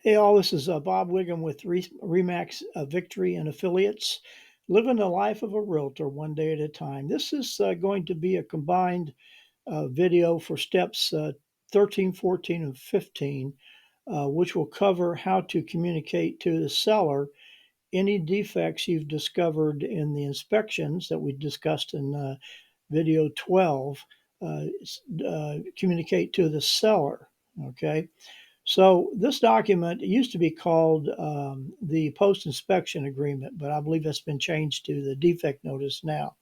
Hey, all, this is Bob Wiggum with Remax Victory and Affiliates, living the life of a realtor one day at a time. This is going to be a combined video for steps 13, 14, and 15, which will cover how to communicate to the seller any defects you've discovered in the inspections that we discussed in video 12. Communicate to the seller, okay? So this document used to be called the post-inspection agreement, but I believe that's been changed to the defect notice now.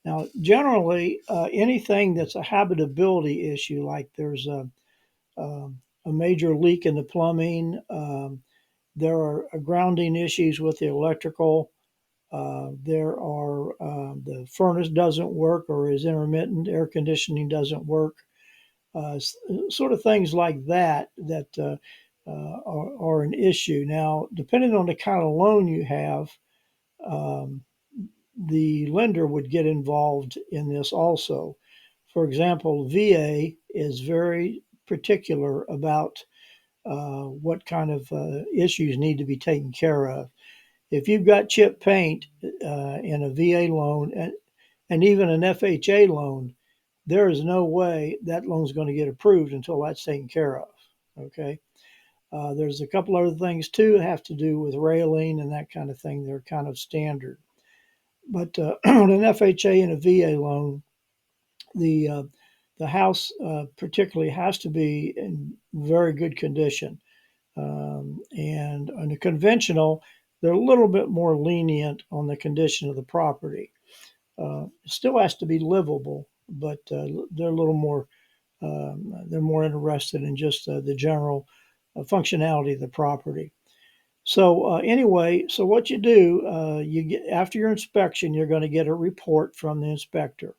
Now, generally, anything that's a habitability issue, like there's a major leak in the plumbing, there are grounding issues with the electrical, there are the furnace doesn't work or is intermittent, air conditioning doesn't work, sort of things like that are an issue. Now, depending on the kind of loan you have, um, the lender would get involved in this also. For example, VA is very particular about what kind of issues need to be taken care of. If you've got chip paint in a VA loan and even an FHA loan, there is no way that loan's going to get approved until that's taken care of. Okay. There's a couple other things too that have to do with railing and that kind of thing. They're kind of standard. But on an FHA and a VA loan, the uh, the house particularly has to be in very good condition. And on a conventional, they're a little bit more lenient on the condition of the property. It still has to be livable, but they're a little more they're more interested in just the general functionality of the property. So anyway, so what you do, you get after your inspection, you're going to get a report from the inspector,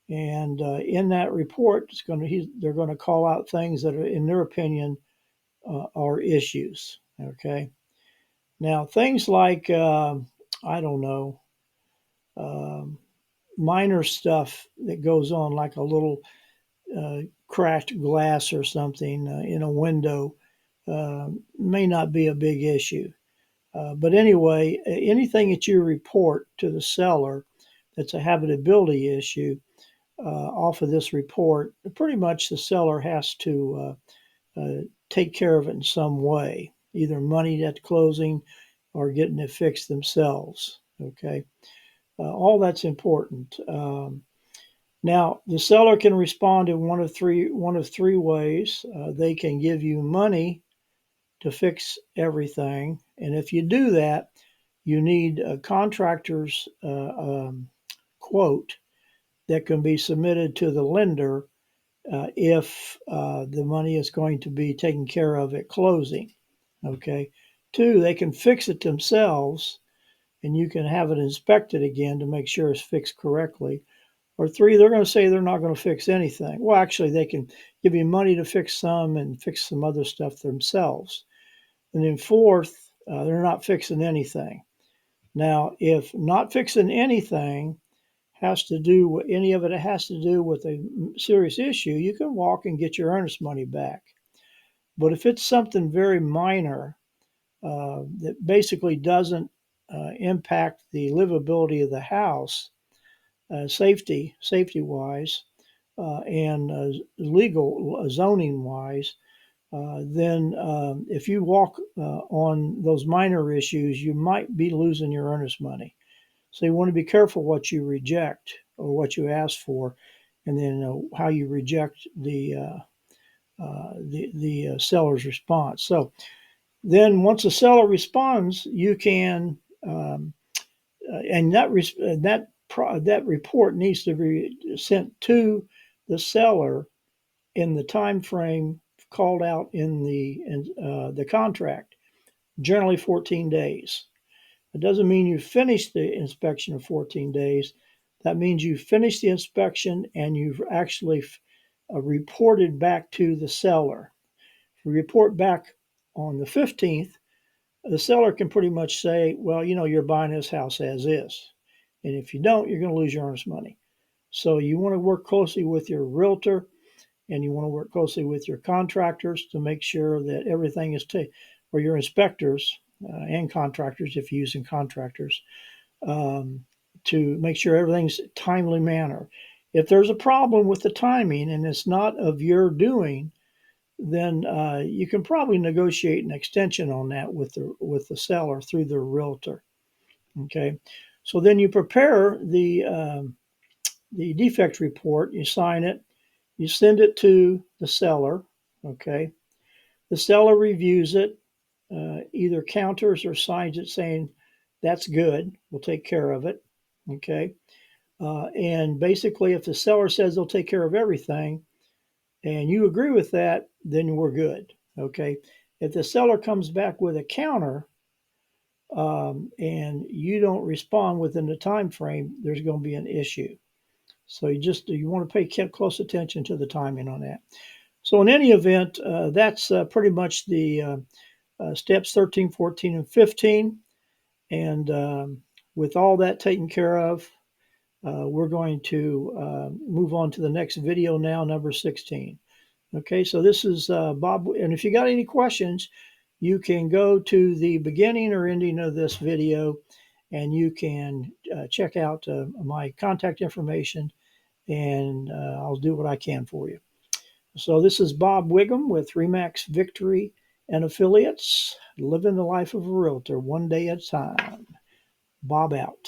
and in that report, they're going to call out things that are, in their opinion, are issues. Okay. Now things like I don't know, um, minor stuff that goes on, like a little cracked glass or something in a window, may not be a big issue. But anyway, anything that you report to the seller that's a habitability issue off of this report, pretty much the seller has to take care of it in some way, either money at closing or getting it fixed themselves. Okay, all that's important. Now, the seller can respond in one of three ways. They can give you money to fix everything, and if you do that, you need a contractor's quote that can be submitted to the lender if the money is going to be taken care of at closing. Okay. Two, they can fix it themselves, and you can have it inspected again to make sure it's fixed correctly. Or three, they're going to say they're not going to fix anything. Well, actually, they can give you money to fix some and fix some other stuff themselves. And then fourth, they're not fixing anything. Now, if not fixing anything has to do with any of it has to do with a serious issue, you can walk and get your earnest money back. But if it's something very minor that basically doesn't impact the livability of the house, safety wise, and legal zoning wise, then if you walk on those minor issues, you might be losing your earnest money. So you want to be careful what you reject or what you ask for, and then how you reject the seller's response. So then once the seller responds, you can and that report needs to be sent to the seller in the time frame called out in the contract, generally 14 days. It doesn't mean you finish the inspection in 14 days. That means you finish the inspection and you've actually reported back to the seller. If you report back on the 15th, the seller can pretty much say, well, you're buying this house as is. And if you don't, you're going to lose your earnest money. So you want to work closely with your realtor and you want to work closely with your contractors to make sure that everything is or your inspectors and contractors, if you're using contractors, um, to make sure everything's timely manner. If there's a problem with the timing and it's not of your doing, then you can probably negotiate an extension on that with the seller through the realtor. Okay, so then you prepare the defect report, you sign it, you send it to the seller. Okay, the seller reviews it, either counters or signs it saying that's good, we'll take care of it. Okay, and basically, if the seller says they'll take care of everything, and you agree with that, then we're good. Okay. If the seller comes back with a counter and you don't respond within the time frame, there's going to be an issue. So you want to pay close attention to the timing on that. So in any event, that's pretty much the steps 13, 14, and 15. And with all that taken care of, we're going to move on to the next video now, number 16. Okay, so this is Bob, and if you got any questions, you can go to the beginning or ending of this video, and you can check out my contact information, and I'll do what I can for you. So this is Bob Wiggum with Remax Victory and Affiliates, living the life of a realtor one day at a time. Bob out.